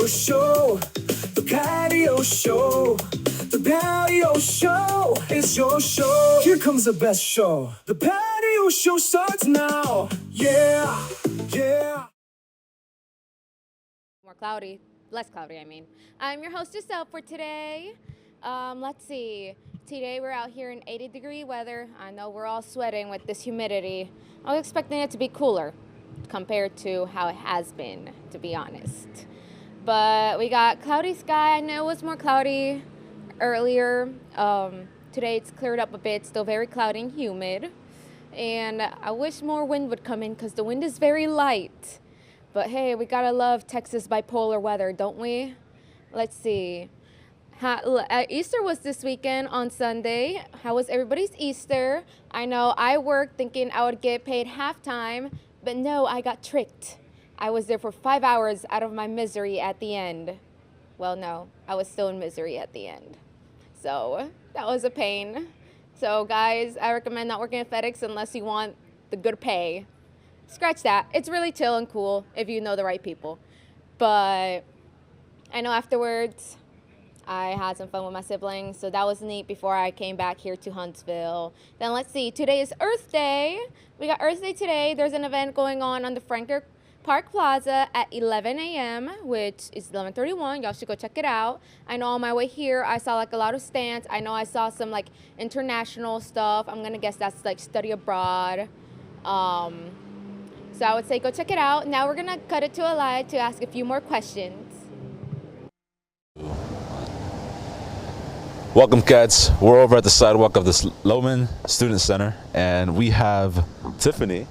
show. The patio show. The patio show. It's your show. Here comes the best show. The patio show starts now. Yeah, yeah. More cloudy, less cloudy, I mean. I'm your hostess Elf for today. Let's see. Today we're out here in 80-degree weather. I know we're all sweating with this humidity. I was expecting it to be cooler compared to how it has been, to be honest. But we got cloudy sky. I know it was more cloudy earlier. Today it's cleared up a bit, still very cloudy and humid. And I wish more wind would come in because the wind is very light. But hey, we gotta love Texas bipolar weather, don't we? Let's see. Easter was this weekend on Sunday. How was everybody's Easter? I know I worked thinking I would get paid halftime, but no, I got tricked. I was there for 5 hours out of my misery at the end. Well, no, I was still in misery at the end. So that was a pain. So guys, I recommend not working at FedEx unless you want the good pay. Scratch that. It's really chill and cool if you know the right people. But I know afterwards, I had some fun with my siblings, so that was neat before I came back here to Huntsville. Then let's see, today is Earth Day. We got Earth Day today. There's an event going on the Franker Park Plaza at 11 a.m., which is 11:31. Y'all should go check it out. I know on my way here, I saw like a lot of stands. I know I saw some like international stuff. I'm gonna guess that's like study abroad. So I would say go check it out. Now we're gonna cut it to a live to ask a few more questions. Welcome, cats. We're over at the sidewalk of the Loman Student Center, and we have Tiffany,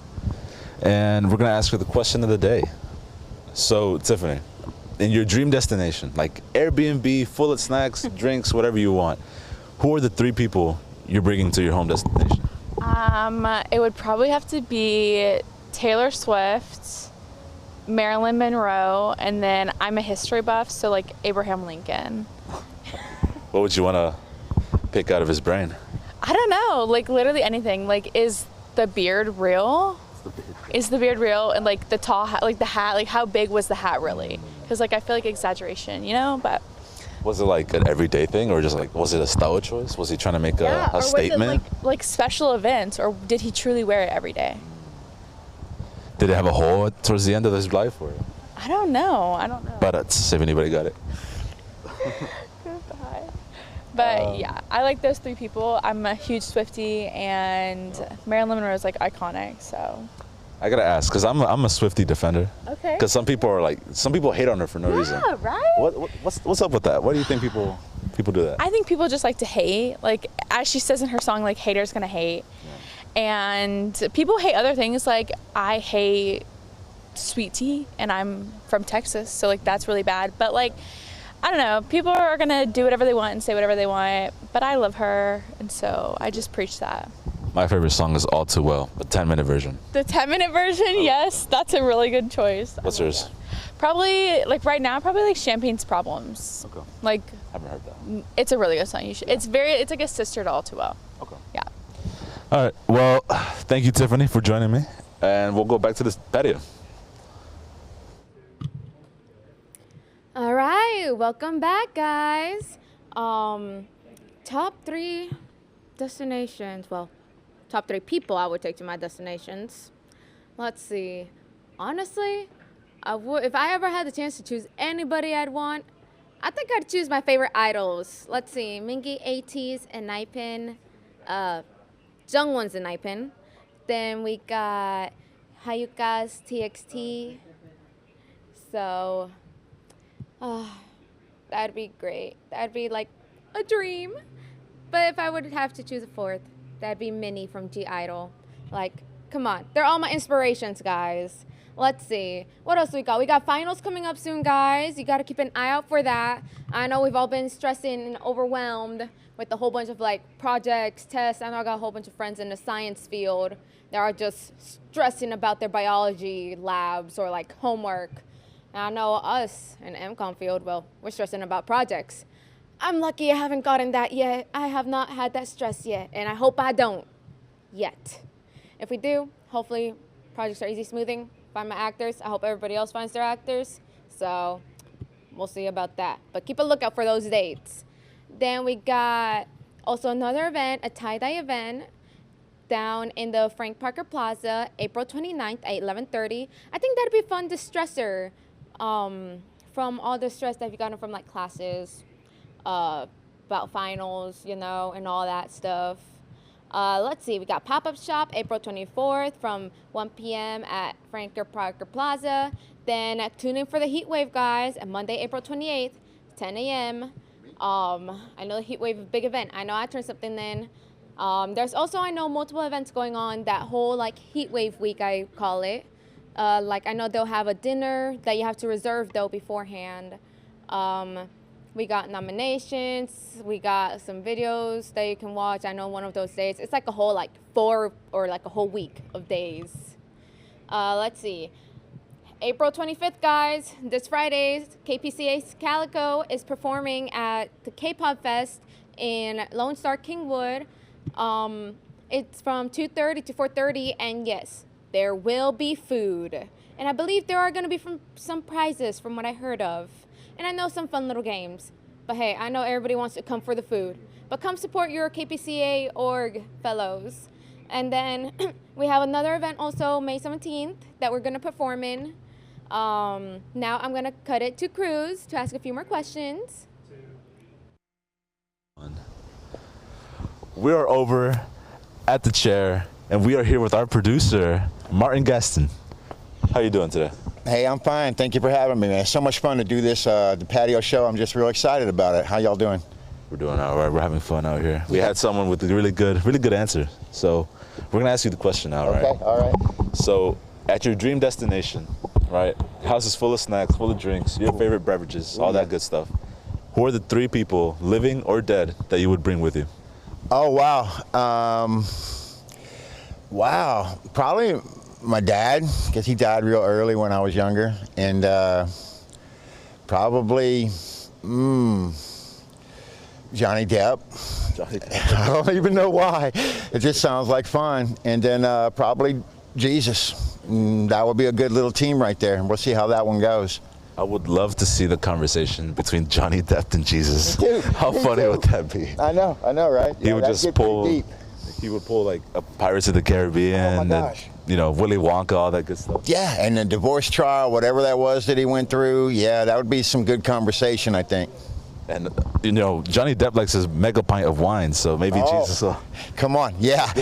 and we're gonna ask her the question of the day. So, Tiffany, in your dream destination, like Airbnb, full of snacks, drinks, whatever you want, who are the 3 people you're bringing to your home destination? It would probably have to be Taylor Swift, Marilyn Monroe, and then I'm a history buff, so like Abraham Lincoln. What would you want to pick out of his brain? I don't know, like literally anything. Like, is the beard real? Is the beard real? And like the tall hat, like the hat, like how big was the hat really? Because like I feel like exaggeration, you know, but. Was it like an everyday thing, or just like, was it a style choice? Was he trying to make a statement? Was it like special events, or did he truly wear it every day? Did it have a hole towards the end of his life? Or? I don't know. But let's see if anybody got it. Goodbye. But yeah, I like those 3 people. I'm a huge Swiftie, and Marilyn Monroe is like iconic, so. I gotta ask, cause I'm a Swiftie defender. Okay. Cause some people hate on her for no reason. Yeah, right? What's up with that? Why do you think people do that? I think people just like to hate. Like, as she says in her song, like, haters gonna hate. Yeah. And people hate other things. Like, I hate sweet tea, and I'm from Texas, so like that's really bad. But like, I don't know, people are gonna do whatever they want and say whatever they want, but I love her, and so I just preach that. My favorite song is All Too Well, the 10-minute version. The 10-minute version, yes, that's a really good choice. What's yours? Probably, like right now, probably like Champagne's Problems. Okay. Like, Haven't heard that. It's a really good song. You should. Yeah. It's like a sister to All Too Well. Okay. Yeah. All right, well, thank you, Tiffany, for joining me, and we'll go back to this patio. All right, welcome back, guys. Top 3 destinations. Well, top 3 people I would take to my destinations. Let's see. Honestly, if I ever had the chance to choose anybody I'd want, I think I'd choose my favorite idols. Let's see. Mingi, ATEEZ, and Naipin. Jungwon's in Naipin. Then we got Hayuka's TXT. So, that'd be great. That'd be like a dream. But if I would have to choose a 4th, that'd be Minnie from G-Idol. Like, come on. They're all my inspirations, guys. Let's see. What else we got? We got finals coming up soon, guys. You got to keep an eye out for that. I know we've all been stressing and overwhelmed with a whole bunch of, like, projects, tests. I know I got a whole bunch of friends in the science field that are just stressing about their biology labs or, like, homework. And I know us in the MCOM field, well, we're stressing about projects. I'm lucky I haven't gotten that yet. I have not had that stress yet, and I hope I don't yet. If we do, hopefully projects are easy smoothing. Find my actors. I hope everybody else finds their actors. So we'll see about that. But keep a lookout for those dates. Then we got also another event, a tie-dye event, down in the Frank Parker Plaza, April 29th at 11:30. I think that'd be fun distressor from all the stress that you've gotten from like classes, about finals, you know, and all that stuff. Let's see, we got pop-up shop April 24th from 1 p.m. at Frank Parker Plaza. Then tune in for the heat wave, guys, and Monday, April 28th, 10 a.m. I know the heat wave is a big event. I know I turned something in. There's also, I know, multiple events going on that whole like heat wave week, I call it. Like I know they'll have a dinner that you have to reserve though beforehand. We got nominations, we got some videos that you can watch. I know one of those days, it's like a whole like 4 or like a whole week of days. Let's see. April 25th, guys, this Friday, KPCA's Calico is performing at the K-Pop Fest in Lone Star Kingwood. It's from 2:30 to 4:30, and yes, there will be food. And I believe there are going to be some prizes from what I heard of. And I know some fun little games. But hey, I know everybody wants to come for the food. But come support your KPCA org fellows. And then we have another event also, May 17th, that we're going to perform in. Now I'm going to cut it to Cruz to ask a few more questions. We are over at the chair, and we are here with our producer, Martin Gaston. How you doing today? Hey, I'm fine. Thank you for having me, man. It's so much fun to do this, the patio show. I'm just real excited about it. How y'all doing? We're doing all right. We're having fun out here. We had someone with a really good answer. So we're gonna ask you the question now, right? Okay, all right. So at your dream destination, right? House is full of snacks, full of drinks, your favorite beverages, all that good stuff. Who are the 3 people, living or dead, that you would bring with you? Oh, wow. Wow. Probably my dad, because he died real early when I was younger. And probably Johnny Depp. I don't even know why. It just sounds like fun. And then probably Jesus. That would be a good little team right there. And we'll see how that one goes. I would love to see the conversation between Johnny Depp and Jesus. Dude, how funny would that be? I know, right? He would just pull, he would pull like a Pirates of the Caribbean, oh my gosh. You know, Willy Wonka, all that good stuff. Yeah, and the divorce trial, whatever that was that he went through, yeah, that would be some good conversation, I think. And, you know, Johnny Depp likes his mega pint of wine, so maybe Jesus will. Come on, yeah.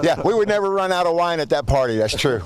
Yeah, we would never run out of wine at that party, that's true.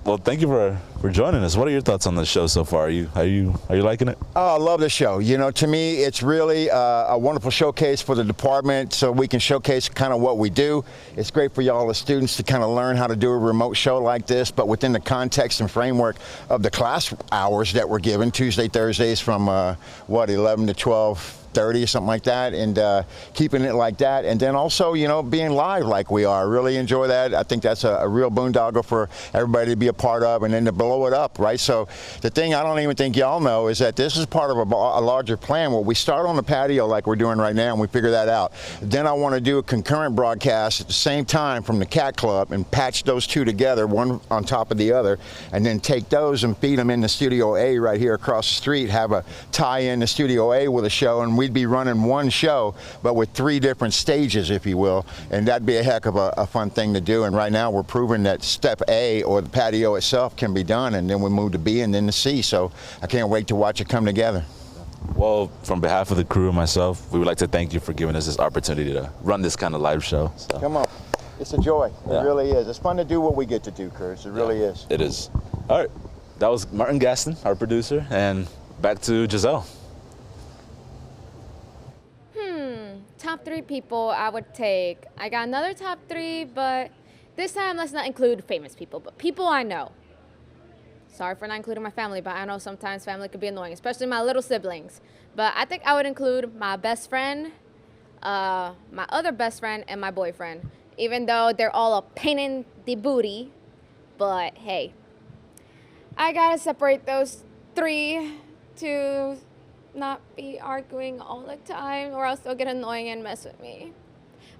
Well, thank you for joining us. What are your thoughts on the show so far? Are you liking it? Oh, I love the show. You know, to me, it's really a wonderful showcase for the department, so we can showcase kind of what we do. It's great for y'all as students to kind of learn how to do a remote show like this, but within the context and framework of the class hours that we're given, Tuesday, Thursdays from 11 to 12. 30 or something like that, and keeping it like that, and then also, you know, being live like we are. Really enjoy that. I think that's a real boondoggle for everybody to be a part of, and then to blow it up, right? So the thing I don't even think y'all know is that this is part of a larger plan where we start on the patio like we're doing right now, and we figure that out. Then I want to do a concurrent broadcast at the same time from the Cat Club and patch those two together, one on top of the other, and then take those and feed them into Studio A right here across the street, have a tie-in to Studio A with a show, and we'd be running one show, but with 3 different stages, if you will, and that'd be a heck of a fun thing to do. And right now we're proving that step A, or the patio itself, can be done, and then we move to B and then to C. So I can't wait to watch it come together. Well, from behalf of the crew and myself, we would like to thank you for giving us this opportunity to run this kind of live show. So. Come on. It's a joy. It really is. It's fun to do what we get to do, Chris. It really is. It is. All right. That was Martin Gaston, our producer, and back to Giselle. Top 3 people I would take. I got another top 3, but this time let's not include famous people, but people I know. Sorry for not including my family, but I know sometimes family could be annoying, especially my little siblings. But I think I would include my best friend, my other best friend, and my boyfriend. Even though they're all a pain in the booty, but hey, I gotta separate those 3 to not be arguing all the time, or else they'll get annoying and mess with me.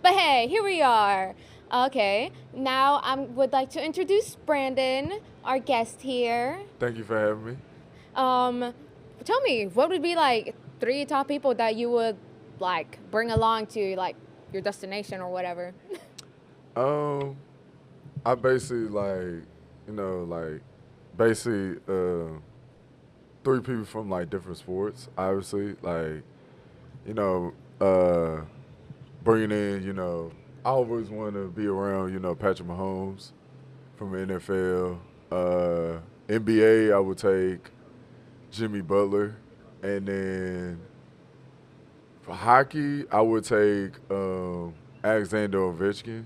But hey, here we are. Okay, now I would like to introduce Brandon, our guest here. Thank you for having me. Tell me, what would be like 3 top people that you would like bring along to like your destination or whatever? I basically basically 3 people from like different sports. Obviously, like you know, bringing in I always want to be around Patrick Mahomes from the NFL. NBA, I would take Jimmy Butler, and then for hockey, I would take Alexander Ovechkin.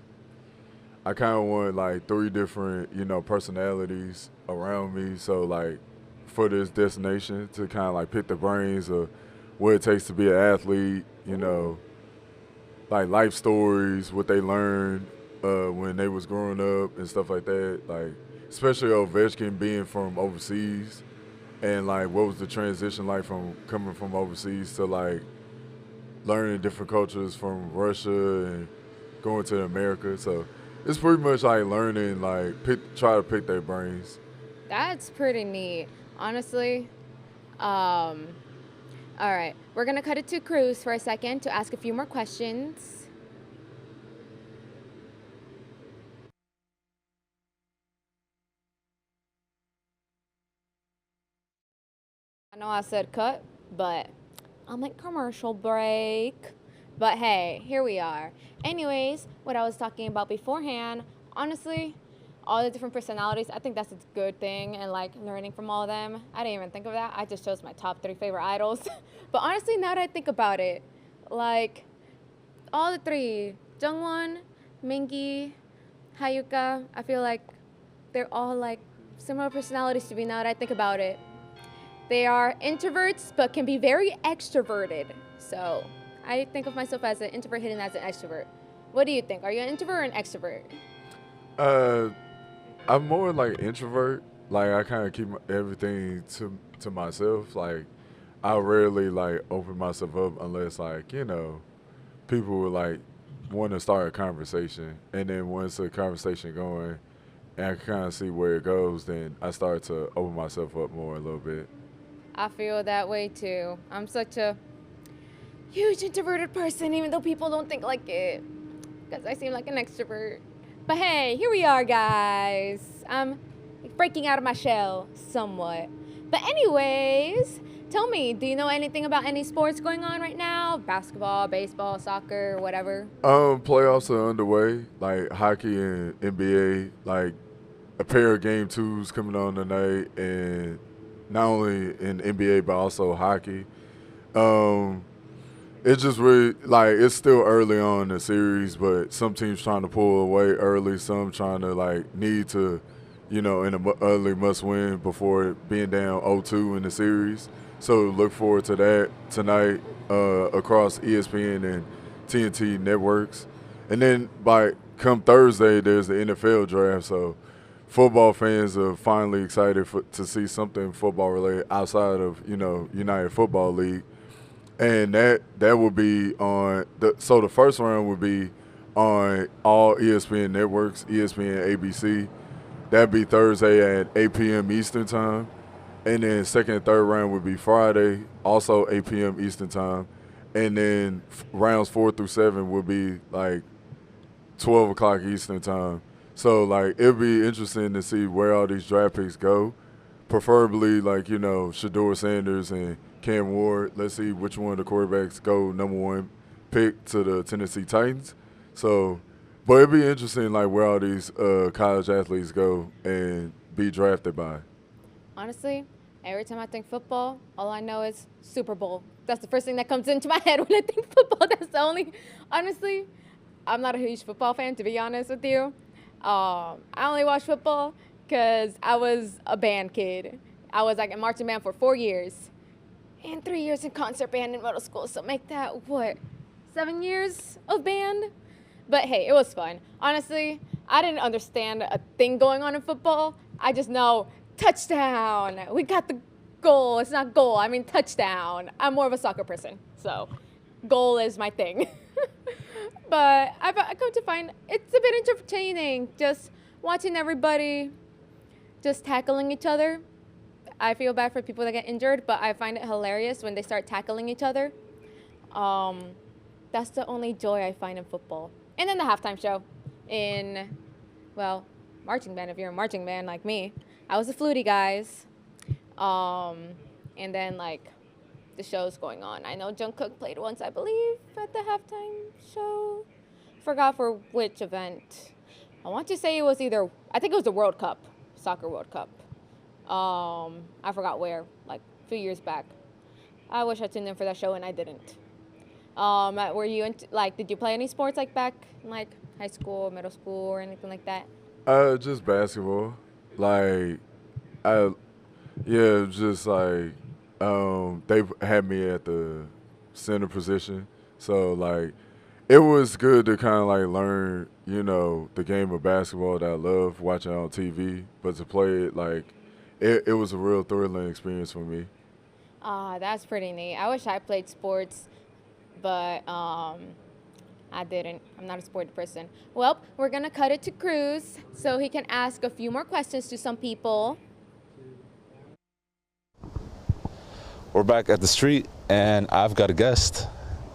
I kind of want like 3 different, personalities around me. So like for this destination to kind of like pick the brains of what it takes to be an athlete, like life stories, what they learned when they was growing up and stuff like that. Like especially Ovechkin being from overseas, and like what was the transition like from coming from overseas to like learning different cultures from Russia and going to America. So it's pretty much like learning, like try to pick their brains. That's pretty neat, honestly. All right, we're gonna cut it to Cruz for a second to ask a few more questions. I know I said cut, but I'm like commercial break. But hey, here we are. Anyways, what I was talking about beforehand, honestly, all the different personalities, I think that's a good thing, and like learning from all of them. I didn't even think of that. I just chose my top 3 favorite idols. But honestly, now that I think about it, like all the 3, Jungwon, Mingi, Hayuka, I feel like they're all like similar personalities to me now that I think about it. They are introverts, but can be very extroverted. So I think of myself as an introvert hidden as an extrovert. What do you think? Are you an introvert or an extrovert? I'm more like introvert. Like I kind of keep everything to myself. Like I rarely like open myself up unless like people would like want to start a conversation, and then once the conversation going, and I kind of see where it goes, then I start to open myself up more a little bit. I feel that way too. I'm such a huge introverted person, even though people don't think like it, because I seem like an extrovert. But hey, here we are, guys. I'm breaking out of my shell somewhat. But anyways, tell me, do you know anything about any sports going on right now? Basketball, baseball, soccer, whatever? Playoffs are underway, like hockey and NBA. Like a pair of game 2s coming on tonight, and not only in NBA but also hockey. It's just really like it's still early on in the series, but some teams trying to pull away early, some trying to like need to, in an early must win before being down 0-2 in the series. So look forward to that tonight across ESPN and TNT networks, and then by come Thursday there's the NFL draft. So football fans are finally excited to see something football related outside of United Football League. And that will be on so the first round would be on all ESPN networks, ESPN, ABC. That'd be Thursday at 8 p.m. Eastern time. And then second and third round would be Friday, also 8 p.m. Eastern time. And then rounds 4 through 7 would be like 12 o'clock Eastern time. So like it'll be interesting to see where all these draft picks go. Preferably like, Shador Sanders and Cam Ward. Let's see which one of the quarterbacks go number 1 pick to the Tennessee Titans. So, but it'd be interesting like where all these college athletes go and be drafted by. Honestly, every time I think football, all I know is Super Bowl. That's the first thing that comes into my head when I think football. That's the only, honestly, I'm not a huge football fan, to be honest with you. I only watch football because I was a band kid. I was like in marching band for 4 years and 3 years in concert band in middle school. So make that, 7 years of band? But hey, it was fun. Honestly, I didn't understand a thing going on in football. I just know touchdown. We got the goal. It's not goal. I mean touchdown. I'm more of a soccer person. So goal is my thing. But I come to find it's a bit entertaining just watching everybody just tackling each other. I feel bad for people that get injured, but I find it hilarious when they start tackling each other. That's the only joy I find in football. And then the halftime show in, well, marching band, if you're a marching band like me. I was a flutie, guys. And then, like, the show's going on. I know Jungkook played once, I believe, at the halftime show. Forgot for which event. I want to say it was I think it was the World Cup, Soccer World Cup. I forgot where, like a few years back. I wish I tuned in for that show and I didn't. Were you into, like, did you play any sports like back in like high school, middle school, or anything like that? Just basketball. Like, just like, they had me at the center position. So, like, it was good to kind of, like, learn, the game of basketball that I love watching on TV. But to play it, like, it was a real thrilling experience for me. That's pretty neat. I wish I played sports, but I didn't. I'm not a sports person. Well, we're going to cut it to Cruz so he can ask a few more questions to some people. We're back at the street, and I've got a guest.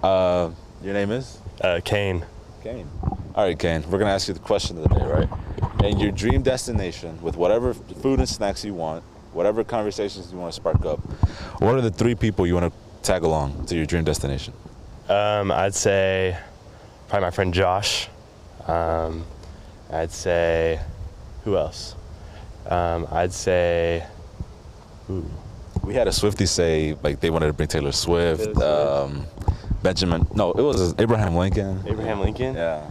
Your name is? Kane. Kane. All right, Kane. We're going to ask you the question of the day, right? And your dream destination with whatever food and snacks you want, whatever conversations you want to spark up, what are the 3 people you want to tag along to your dream destination? I'd say probably my friend Josh. I'd say, who else? I'd say, We had a Swiftie say, like, they wanted to bring Taylor Swift, Benjamin. No, it was Abraham Lincoln. Abraham Lincoln? Yeah.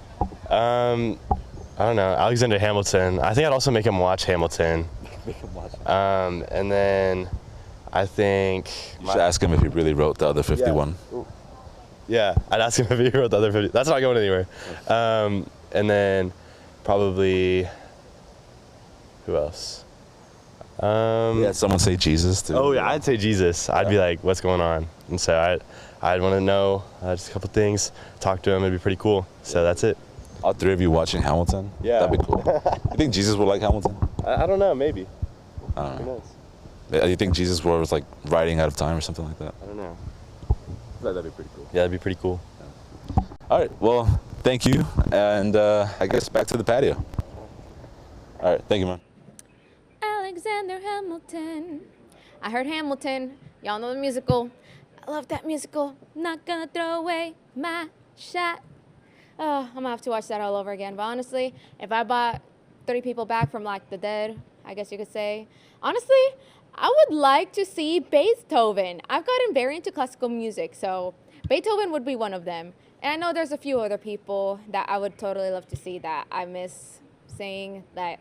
I don't know. Alexander Hamilton. I think I'd also make him watch Hamilton. And then I think You should ask him if he really wrote the other 51. Yeah, I'd ask him if he wrote the other 50. That's not going anywhere. And then probably, who else? We had someone say Jesus, too. Oh, yeah, I'd say Jesus. I'd be like, what's going on? And so I'd want to know just a couple things, talk to him. It'd be pretty cool. So that's it. All 3 of you watching Hamilton? Yeah. That'd be cool. You think Jesus would like Hamilton? I don't know, maybe. I don't Who know. knows? You think Jesus was, like, riding out of time or something like that? I don't know. That'd be pretty cool. Yeah, that'd be pretty cool. All right, well, thank you, and I guess back to the patio. All right, thank you, man. Alexander Hamilton. I heard Hamilton. Y'all know the musical. I love that musical. Not gonna throw away my shot. Oh, I'm gonna have to watch that all over again. But honestly, if I bought 30 people back from, like, the dead, I guess you could say, honestly, I would like to see Beethoven. I've gotten very into classical music, so Beethoven would be one of them. And I know there's a few other people that I would totally love to see that I miss seeing. That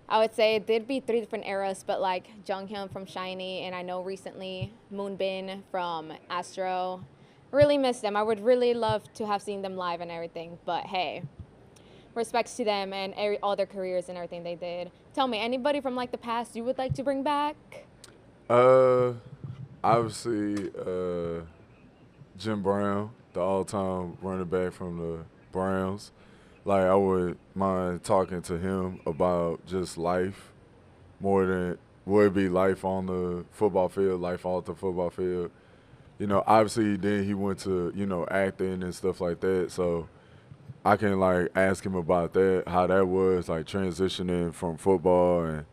I would say there'd be 3 different eras, but like Junghyun from SHINee, and I know recently Moonbin from Astro. Really miss them. I would really love to have seen them live and everything, but hey, respects to them and all their careers and everything they did. Tell me, anybody from, like, the past you would like to bring back? Obviously, Jim Brown, the all-time running back from the Browns. Like, I would mind talking to him about just life more than would be life on the football field, life off the football field. Obviously then he went to, acting and stuff like that. So I can, like, ask him about that, how that was, like, transitioning from football and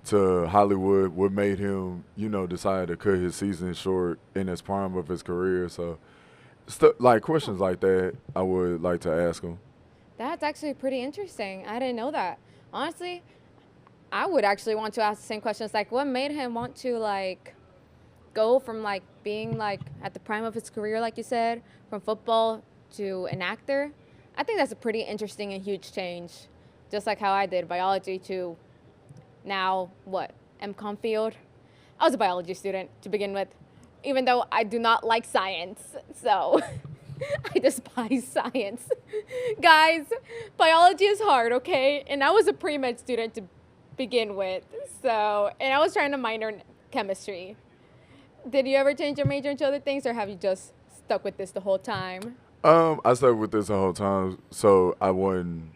to Hollywood, what made him, decide to cut his season short in his prime of his career. So, like, questions like that, I would like to ask him. That's actually pretty interesting. I didn't know that. Honestly, I would actually want to ask the same questions. Like, what made him want to, like, go from, like, being, like, at the prime of his career, like you said, from football to an actor? I think that's a pretty interesting and huge change. Just like how I did biology to now, MCOM field. I was a biology student to begin with, even though I do not like science. So I despise science. Guys, biology is hard, okay? And I was a pre-med student to begin with. And I was trying to minor in chemistry. Did you ever change your major into other things, or have you just stuck with this the whole time? I stuck with this the whole time, so I wouldn't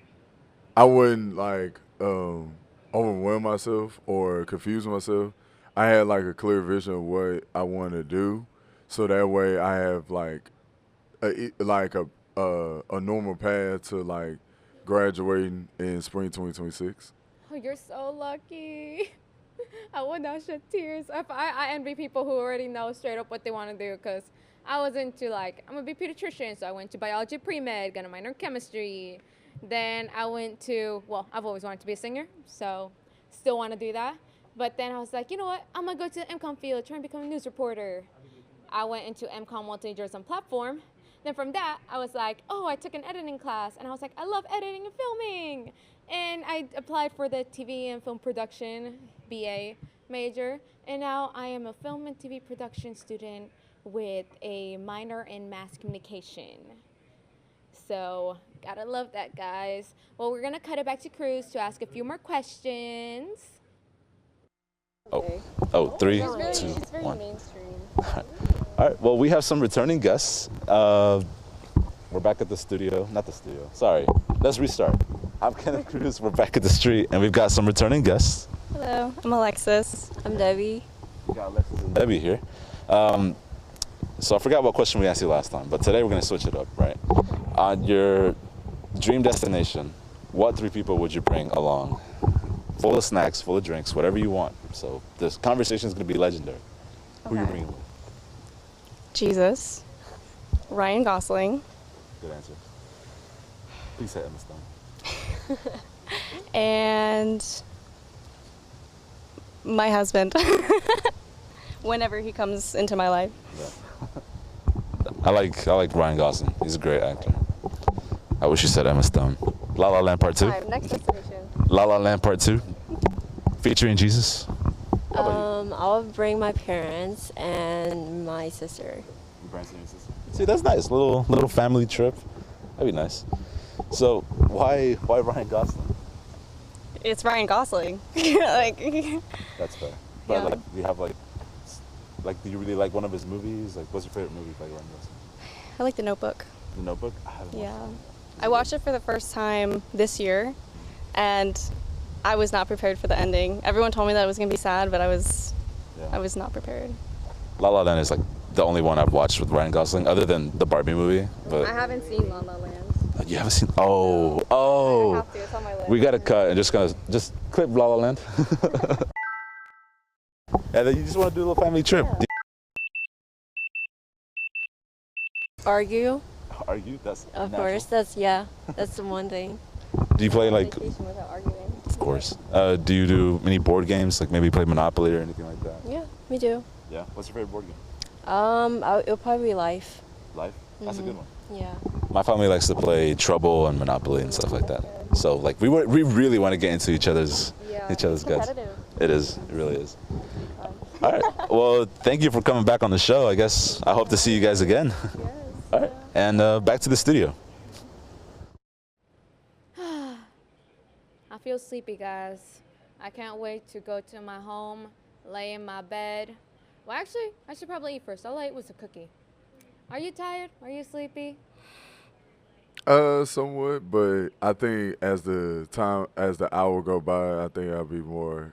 like overwhelm myself or confuse myself. I had like a clear vision of what I want to do, so that way I have like a normal path to like graduating in spring 2026. Oh, you're so lucky. I would not shed tears. I envy people who already know straight up what they want to do, because I was into like, I'm going to be a pediatrician, so I went to biology pre-med, got a minor in chemistry. Then I went to, well, I've always wanted to be a singer, so still want to do that. But then I was like, you know what, I'm going to go to the MCOM field, try and become a news reporter. I went into MCOM multi-journalism platform. Then from that, I was like, oh, I took an editing class, and I was like, I love editing and filming. And I applied for the TV and film production BA major, and now I am a film and TV production student with a minor in mass communication. So, gotta love that, guys. Well, we're gonna cut it back to Cruz to ask a few more questions. Oh, 3, 2, It's very 1. mainstream. All right, well, we have some returning guests. We're back at the studio, not the studio, sorry. Let's restart. I'm Kenneth Cruz, we're back at the street, and we've got some returning guests. Hello, I'm Alexis. I'm Debbie. We got Alexis and Debbie here. So I forgot what question we asked you last time, but today we're gonna switch it up, right? On your dream destination, what 3 people would you bring along? Full of snacks, full of drinks, whatever you want. So this conversation is gonna be legendary. Who are you bringing with? Jesus. Ryan Gosling. Good answer. Please say Emma Stone. And my husband. Whenever he comes into my life. Yeah. I like Ryan Gosling. He's a great actor. I wish you said Emma Stone. La La Land Part 2. Alright, next destination. La La Land Part 2. Featuring Jesus. I'll bring my parents and my sister. Your parents and your sister. See, that's nice. Little family trip. That'd be nice. So why Ryan Gosling? It's Ryan Gosling. Like, That's fair. But Yeah. like, do you have like, do you really like one of his movies? Like, what's your favorite movie by Ryan Gosling? I like The Notebook. The Notebook. I haven't watched Yeah. that. I watched it for the first time this year, and I was not prepared for the ending. Everyone told me that it was gonna be sad, but I was not prepared. La La Land is like the only one I've watched with Ryan Gosling, other than the Barbie movie. But haven't seen La La Land. you haven't seen? Oh. I have to. It's on my list. We gotta cut and just clip La La Land. And then you just want to do a little family trip. Argue? Are you? That's Of natural. course, that's the one thing. Do you play like? Vacation without arguing. Of course. Do you do any board games? Like maybe play Monopoly or anything like that? Yeah, we do. Yeah. What's your favorite board game? It'll probably be Life. Life. That's a good one. Yeah. My family likes to play Trouble and Monopoly and stuff like that. So like we really want to get into each other's guts. Competitive. It is. It really is. All right. Well, thank you for coming back on the show. I guess I hope to see you guys again. All right. And back to the studio. I feel sleepy, guys. I can't wait to go to my home, lay in my bed. Well, actually, I should probably eat first. All I ate was a cookie. Are you tired? Are you sleepy? Somewhat, but I think as the hour go by, I think I'll be more,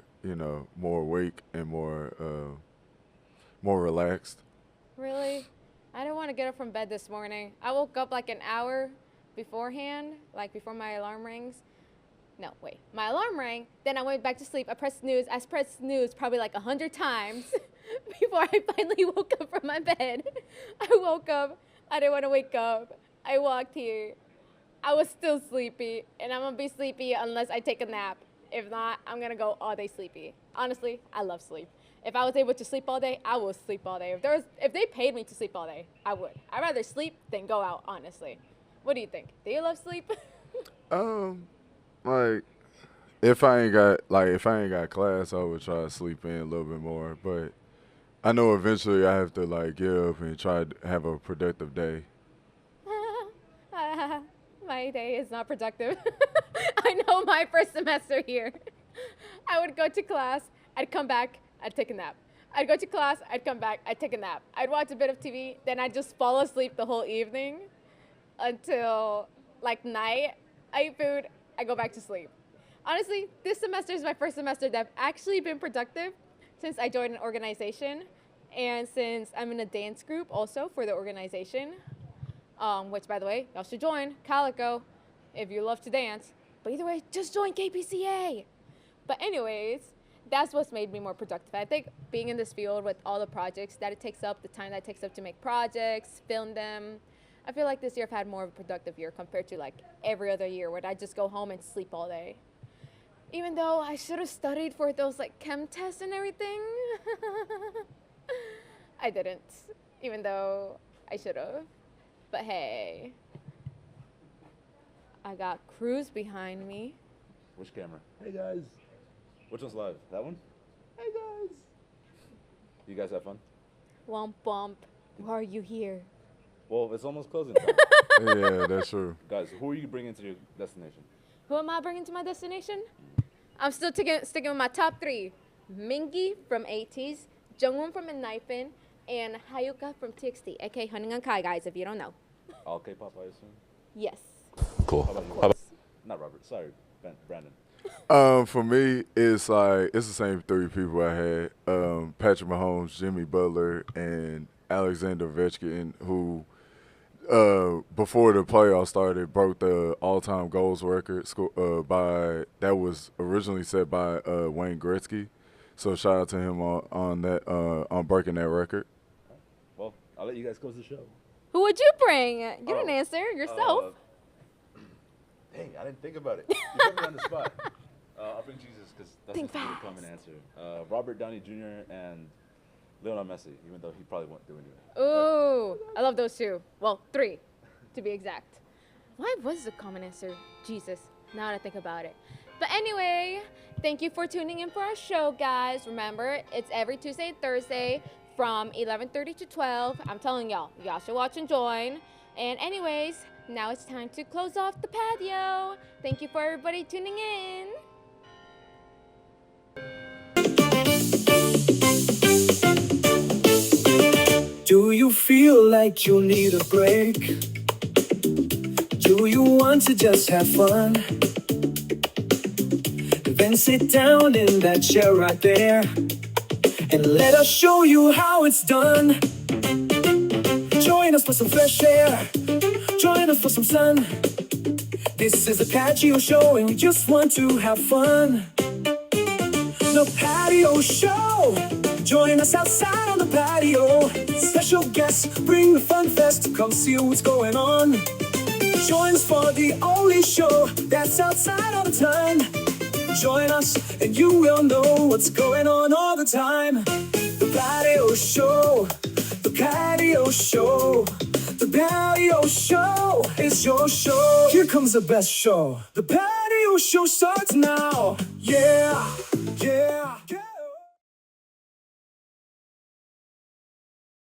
more awake and more relaxed. Really? I didn't want to get up from bed this morning. I woke up like an hour beforehand, like before my alarm rings. No, wait. My alarm rang, then I went back to sleep. I pressed snooze. I pressed snooze probably like 100 times before I finally woke up from my bed. I woke up. I didn't want to wake up. I walked here. I was still sleepy, and I'm going to be sleepy unless I take a nap. If not, I'm going to go all day sleepy. Honestly, I love sleep. If I was able to sleep all day, I would sleep all day. If they paid me to sleep all day, I would. I'd rather sleep than go out, honestly. What do you think? Do you love sleep? Like if I ain't got class, I would try to sleep in a little bit more. But I know eventually I have to like get up and try to have a productive day. My day is not productive. I know my first semester here. I would go to class, I'd come back, I'd take a nap. I'd go to class, I'd come back, I'd take a nap. I'd watch a bit of TV, then I'd just fall asleep the whole evening until like night. I eat food, I go back to sleep. Honestly, this semester is my first semester that I've actually been productive since I joined an organization, and since I'm in a dance group also for the organization, which, by the way, y'all should join Calico if you love to dance. But either way, just join KPCA. But anyways, that's what's made me more productive. I think being in this field with all the projects that it takes up, the time that it takes up to make projects, film them, I feel like this year I've had more of a productive year compared to like every other year where I just go home and sleep all day. Even though I should have studied for those like chem tests and everything. I didn't, even though I should have. But hey, I got Cruz behind me. Which camera? Hey guys. Which one's live? That one? Hey guys. You guys have fun? Womp womp. Why are you here? Well, it's almost closing time. Yeah, that's true. Guys, who are you bringing to your destination? Who am I bringing to my destination? I'm still sticking with my top three. Mingy from 80s, Jungwon from Enhypen, and Hayuka from TXT, aka Honey and Kai, guys, if you don't know. All K-pop, I assume? Yes. Cool. How about you? Not Robert, sorry, Brandon. For me, it's the same three people I had: Patrick Mahomes, Jimmy Butler, and Alexander Ovechkin, who before the playoffs started broke the all-time goals record that was originally set by Wayne Gretzky. So shout out to him on breaking that record. Well, I'll let you guys close the show. Who would you bring? You didn't answer yourself. Dang, I didn't think about it. You put me on the spot. I'll bring Jesus because that's Think a fast. common answer. Robert Downey Jr. and Lionel Messi, even though he probably won't do anything. Ooh, I love those two. Well, three, to be exact. Why was the common answer Jesus? Now that I think about it. But anyway, thank you for tuning in for our show, guys. Remember, it's every Tuesday and Thursday from 11:30 to 12. I'm telling y'all should watch and join. And anyways, now it's time to close off the patio. Thank you for everybody tuning in. Do you feel like you need a break? Do you want to just have fun? Then sit down in that chair right there and let us show you how it's done. Join us for some fresh air. Join us for some sun. This is a patio show and we just want to have fun. The patio show. Join us outside on the patio. Special guests bring the fun fest. Come see what's going on. Join us for the only show that's outside all the time. Join us and you will know what's going on all the time. The patio show. The patio show. The patio show is your show. Here comes the best show. The patio show starts now. Yeah, yeah.